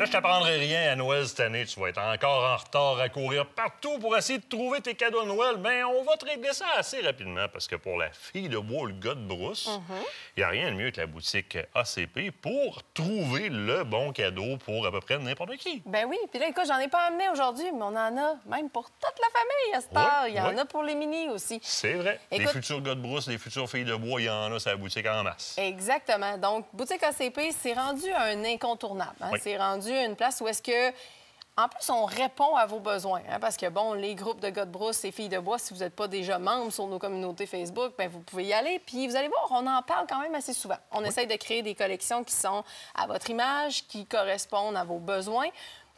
Là, je t'apprendrai rien à Noël cette année. Tu vas être encore en retard à courir partout pour essayer de trouver tes cadeaux de Noël. Mais on va te régler ça assez rapidement parce que pour la fille de bois ou le gars de brousse, il n'y a rien de mieux que la boutique ACP pour trouver le bon cadeau pour à peu près n'importe qui. Ben oui. Puis là, écoute, j'en ai pas amené aujourd'hui, mais on en a même pour toute la famille à cette heure. Il y en a pour les minis aussi. C'est vrai. Écoute... Les futurs gars de brousse, les futures filles de bois, il y en a sur la boutique en masse. Exactement. Donc, boutique ACP, c'est rendu un incontournable. Hein? C'est rendu une place où est-ce que... En plus, on répond à vos besoins, hein, parce que, bon, les groupes de gars de brousse et filles de bois, si vous n'êtes pas déjà membre sur nos communautés Facebook, bien, vous pouvez y aller. Puis, vous allez voir, on en parle quand même assez souvent. On essaye de créer des collections qui sont à votre image, qui correspondent à vos besoins.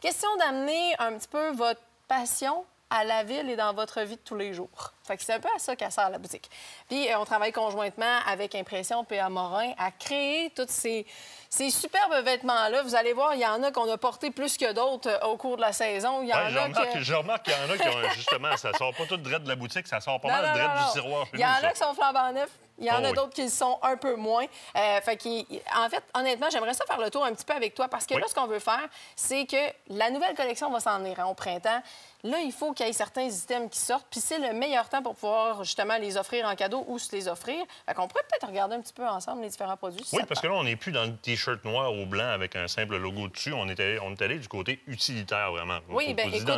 Question d'amener un petit peu votre passion à la ville et dans votre vie de tous les jours. Fait que c'est un peu à ça qu'elle sert la boutique. Puis, on travaille conjointement avec Impression PA Morin à créer toutes ces superbes vêtements-là. Vous allez voir, il y en a qu'on a porté plus que d'autres au cours de la saison. Il y en a je remarque qu'il y en a qui ont, justement, ça sort pas tout direct de la boutique, ça sort pas mal direct du tiroir. Il y en a qui sont flambant neufs. Il y en a d'autres qui le sont un peu moins. En fait, honnêtement, j'aimerais ça faire le tour un petit peu avec toi parce que là, ce qu'on veut faire, c'est que la nouvelle collection va s'en venir au printemps. Là, il faut qu'il y ait certains items qui sortent, puis c'est le meilleur temps pour pouvoir justement les offrir en cadeau ou se les offrir. Fait qu'on pourrait peut-être regarder un petit peu ensemble les différents produits. Oui, parce que là, on n'est plus dans le T-shirt noir ou blanc avec un simple logo dessus. On est allé du côté utilitaire, vraiment. Oui, bien, écoute,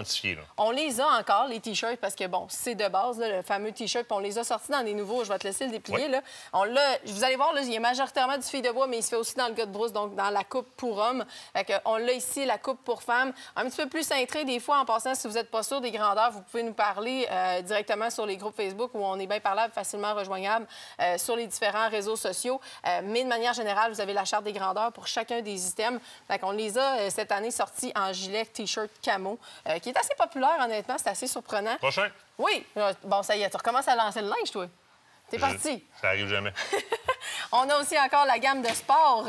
on les a encore, les T-shirts, parce que, bon, c'est de base, là, le fameux T-shirt, puis on les a sortis dans des nouveaux. Je vais te laisser le déplier, là. Vous allez voir, là, il y a majoritairement du fille de bois, mais il se fait aussi dans le gars de brousse, donc dans la coupe pour homme. Fait on l'a ici, la coupe pour femme. Un petit peu plus cintré, des fois, en passant, si vous n'êtes pas sûr des grandeurs, vous pouvez nous parler directement sur les groupes Facebook où on est bien parlable, facilement rejoignable sur les différents réseaux sociaux. Mais de manière générale, vous avez la charte des grandeurs pour chacun des items. Fait on les a cette année sortis en gilet T-shirt camo, qui est assez populaire, honnêtement. C'est assez surprenant. Prochain. Oui. Bon, ça y est, tu recommences à lancer le linge, toi. T'es parti. Ça arrive jamais. On a aussi encore la gamme de sport.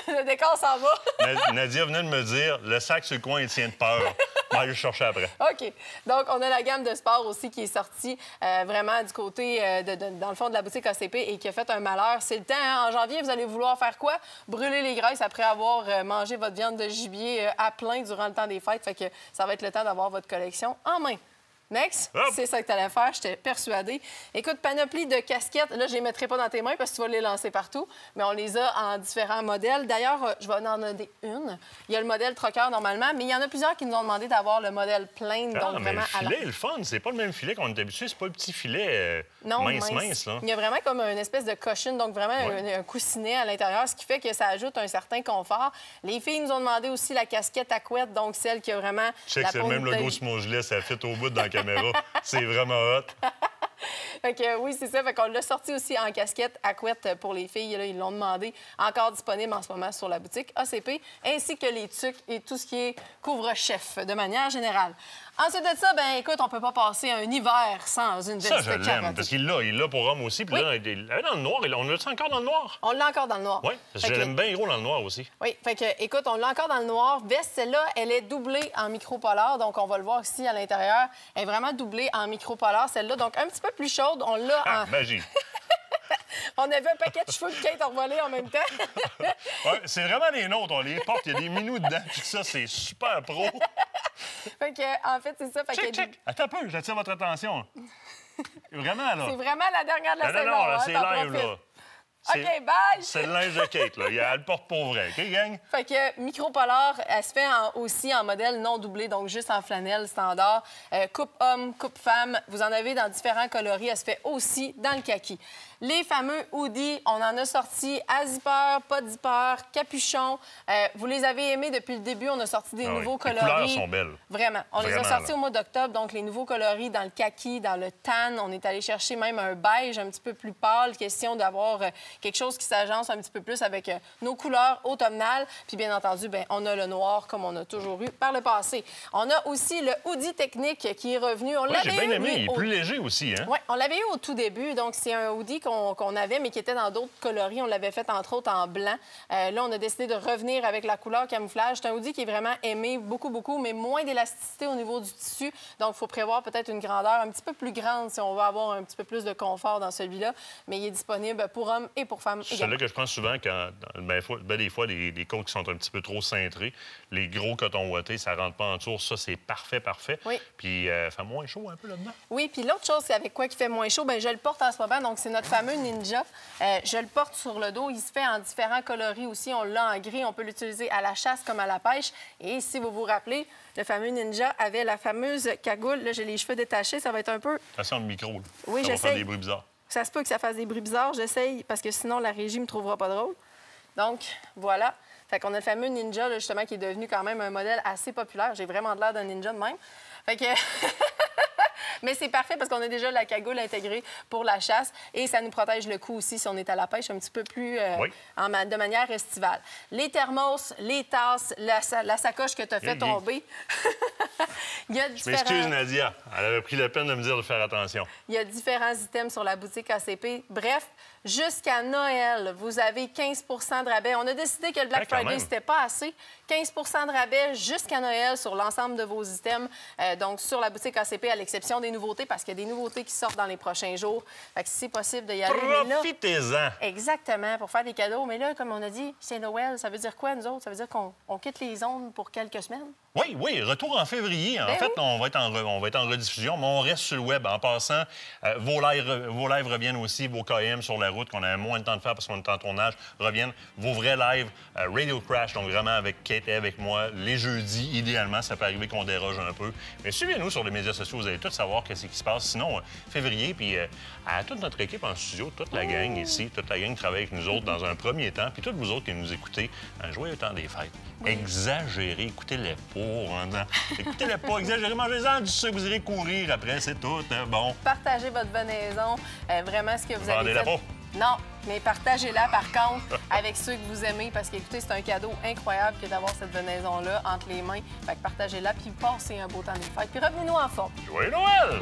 Le décor s'en va. Nadia venait de me dire, le sac sur le coin, il tient de peur. Je vais le chercher après. OK. Donc, on a la gamme de sport aussi qui est sortie vraiment du côté, dans le fond, de la boutique ACP et qui a fait un malheur. C'est le temps, hein? En janvier, vous allez vouloir faire quoi? Brûler les graisses après avoir mangé votre viande de gibier à plein durant le temps des fêtes. Fait que ça va être le temps d'avoir votre collection en main. Next, c'est ça que tu allais faire, j'étais persuadée. Écoute, panoplie de casquettes, là, je les mettrai pas dans tes mains parce que tu vas les lancer partout, mais on les a en différents modèles. D'ailleurs, je vais en donner une. Il y a le modèle troqueur normalement, mais il y en a plusieurs qui nous ont demandé d'avoir le modèle plein. Donc mais vraiment le filet, le fun, c'est pas le même filet qu'on est habitué, c'est pas le petit filet mince, là. Il y a vraiment comme une espèce de cushion, donc vraiment un coussinet à l'intérieur, ce qui fait que ça ajoute un certain confort. Les filles nous ont demandé aussi la casquette à couette, donc celle qui a vraiment... Je sais que c'est le même logo sur mon gilet, ça fit au bout dans la caméra. C'est vraiment hot. Fait que, oui, c'est ça. Fait qu'on l'a sorti aussi en casquette à couette pour les filles. Là, ils l'ont demandé. Encore disponible en ce moment sur la boutique ACP, ainsi que les tucs et tout ce qui est couvre-chef de manière générale. Ensuite de ça, ben écoute, on peut pas passer un hiver sans une veste de carotte. Parce qu'il l'a pour homme aussi. Puis là, dans le noir, on l'a encore dans le noir? On l'a encore dans le noir. Oui, parce que je l'aime bien gros dans le noir aussi. Oui, fait que, écoute, on l'a encore dans le noir. Veste, celle-là, elle est doublée en micro-polar. Donc, on va le voir ici à l'intérieur. Elle est vraiment doublée en micro-polar, celle-là. Donc, un petit peu plus chaude. On l'a en... magie! On avait un paquet de cheveux de Kate envolés en même temps. Oui, c'est vraiment les nôtres. On les porte, il y a des minous dedans. Puis ça, c'est super pro. Fait que, en fait, c'est ça. Fait check. Attends un peu, j'attire votre attention. Vraiment, là. C'est vraiment la dernière de la saison. Non, là, c'est live, là. OK, bye! C'est le linge de Kate, là. Elle le porte pour vrai. OK, gang? Fait que micro-polar, elle se fait aussi en modèle non doublé, donc juste en flanelle standard. Coupe homme, coupe femme. Vous en avez dans différents coloris. Elle se fait aussi dans le kaki. Les fameux hoodies, on en a sorti à zipper, pas de zipper, capuchon. Vous les avez aimés depuis le début. On a sorti des nouveaux coloris. Les couleurs sont belles. Vraiment. On les a sortis au mois d'octobre. Donc, les nouveaux coloris dans le kaki, dans le tan. On est allé chercher même un beige un petit peu plus pâle. Question d'avoir quelque chose qui s'agence un petit peu plus avec nos couleurs automnales. Puis, bien entendu, bien, on a le noir comme on a toujours eu par le passé. On a aussi le hoodie technique qui est revenu. On j'ai bien aimé. Il est plus léger aussi, hein? Oui, on l'avait eu au tout début. Donc, c'est un hoodie qu'on avait, mais qui était dans d'autres coloris. On l'avait fait, entre autres, en blanc. Là, on a décidé de revenir avec la couleur camouflage. C'est un hoodie qui est vraiment aimé beaucoup, beaucoup, mais moins d'élasticité au niveau du tissu. Donc, il faut prévoir peut-être une grandeur un petit peu plus grande si on veut avoir un petit peu plus de confort dans celui-là. Mais il est disponible pour hommes et pour femmes également. C'est là que je prends souvent quand, des fois, les côtes qui sont un petit peu trop cintrées, les gros cotons ouatés, ça rentre pas en dessous. Ça, c'est parfait, parfait. Oui. Puis, fait moins chaud un peu là-dedans. Oui, puis l'autre chose, c'est avec quoi qui fait moins chaud, bien, je le porte en ce moment. Donc, c'est notre fameux Ninja. Je le porte sur le dos. Il se fait en différents coloris aussi. On l'a en gris. On peut l'utiliser à la chasse comme à la pêche. Et si vous vous rappelez, le fameux Ninja avait la fameuse cagoule. Là, j'ai les cheveux détachés. Ça va être un peu... Attention, le micro. Là. Oui, ça va j'essaie. faire des bruits bizarres. Ça se peut que ça fasse des bruits bizarres. J'essaye parce que sinon, la régie me trouvera pas drôle. Donc, voilà. Fait qu'on a le fameux Ninja, là, justement, qui est devenu quand même un modèle assez populaire. J'ai vraiment de l'air d'un ninja de même. Fait que... Mais c'est parfait parce qu'on a déjà la cagoule intégrée pour la chasse et ça nous protège le cou aussi si on est à la pêche un petit peu plus de manière estivale. Les thermos, les tasses, la sacoche que tu as fait tomber. Il y a différents... Je m'excuse, Nadia. Elle avait pris la peine de me dire de faire attention. Il y a différents items sur la boutique ACP. Bref, jusqu'à Noël, vous avez 15 de rabais. On a décidé que le Black Friday, c'était pas assez. 15 de rabais jusqu'à Noël sur l'ensemble de vos items. Donc, sur la boutique ACP, à l'exception des nouveautés, parce qu'il y a des nouveautés qui sortent dans les prochains jours. Fait que si c'est possible d'y aller. Profitez-en! Exactement, pour faire des cadeaux. Mais là, comme on a dit, c'est Noël. Ça veut dire quoi, nous autres? Ça veut dire qu'on quitte les ondes pour quelques semaines? Oui, retour en février. En fait, on va être en rediffusion, mais on reste sur le web. En passant, vos lives reviennent aussi, vos KM sur la route, qu'on a moins de temps de faire parce qu'on est en tournage, reviennent. Vos vrais lives, Radio Crash, donc vraiment avec Kate et avec moi, les jeudis, idéalement. Ça peut arriver qu'on déroge un peu. Mais suivez-nous sur les médias sociaux, vous allez tout savoir ce qui se passe. Sinon, février, puis à toute notre équipe en studio, toute la gang ici, toute la gang qui travaille avec nous autres dans un premier temps, puis toutes vous autres qui nous écoutez, un joyeux temps des fêtes. Oui. Exagérez, écoutez-les pas en disant, écoutez-les pas, exagérez, mangez-en du sucre, vous irez courir après, c'est tout, bon. Partagez votre venaison, vraiment ce que vous avez fait. Vendez-la pas. Non, mais partagez-la, par contre, avec ceux que vous aimez, parce qu'écoutez, c'est un cadeau incroyable que d'avoir cette venaison-là entre les mains. Fait que partagez-la, puis passez un beau temps des fêtes, puis revenez-nous en forme. Joyeux Noël!